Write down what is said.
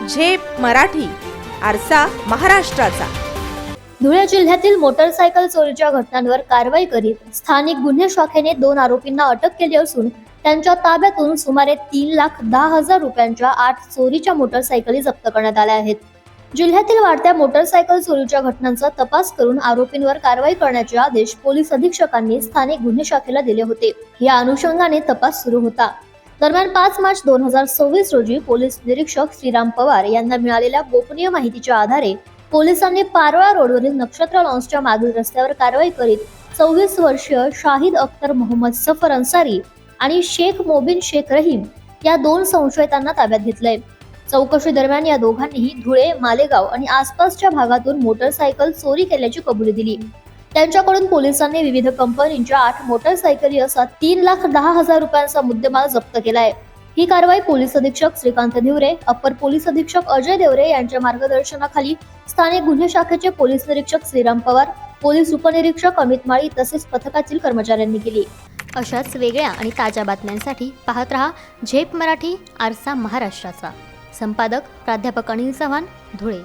झेप मराठी, आरसा महाराष्ट्राचा. धुळे जिल्ह्यातील मोटरसायकल चोरीच्या घटनांवर कारवाई करीत स्थानिक गुन्हे शाखेने 2 आरोपींना अटक केली असून त्यांच्या ताब्यातून सुमारे 3,10,000 रुपयांच्या 8 चोरीच्या मोटरसायकली जप्त करण्यात आल्या आहेत. जिल्ह्यातील वाढत्या मोटरसायकल चोरीच्या घटनांचा तपास करून आरोपींवर कारवाई करण्याचे आदेश पोलीस अधीक्षकांनी स्थानिक गुन्हे शाखेला दिले होते. या अनुषंगाने तपास सुरू होता. दरम्यान 5 मार्च 2026 रोजी पोलीस निरीक्षक श्रीराम पवार यांना मिळालेल्या गोपनीय माहितीच्या आधारे पोलिसांनी पारोळा रोडवरील नक्षत्र लॉन्सच्या मागील रस्त्यावर कारवाई करीत 24 वर्षीय शाहिद अख्तर मोहम्मद सफर अन्सारी आणि शेख मोबिन शेख रहीम या 2 संशयितांना ताब्यात घेतलंय. चौकशी दरम्यान या दोघांनीही धुळे, मालेगाव आणि आसपासच्या भागातून मोटरसायकल चोरी केल्याची कबुली दिली. त्यांच्याकडून पोलिसांनी विविध कंपनीच्या 8 मोटरसायकली असा 3,10,000 रुपयांचा मुद्देमाल जप्त केलाय. ही कारवाई पोलीस अधीक्षक श्रीकांत धिवरे, अप्पर पोलीस अधीक्षक अजय देवरे यांच्या मार्गदर्शनाखाली स्थानिक गुन्हे शाखेचे पोलीस निरीक्षक श्रीराम पवार, पोलीस उपनिरीक्षक अमित माळी तसेच पथकातील कर्मचाऱ्यांनी केली. अशाच वेगळ्या आणि ताज्या बातम्यांसाठी पाहत रहा झेप मराठी, आरसा महाराष्ट्राचा. संपादक प्राध्यापक अनिल चव्हाण, धुळे.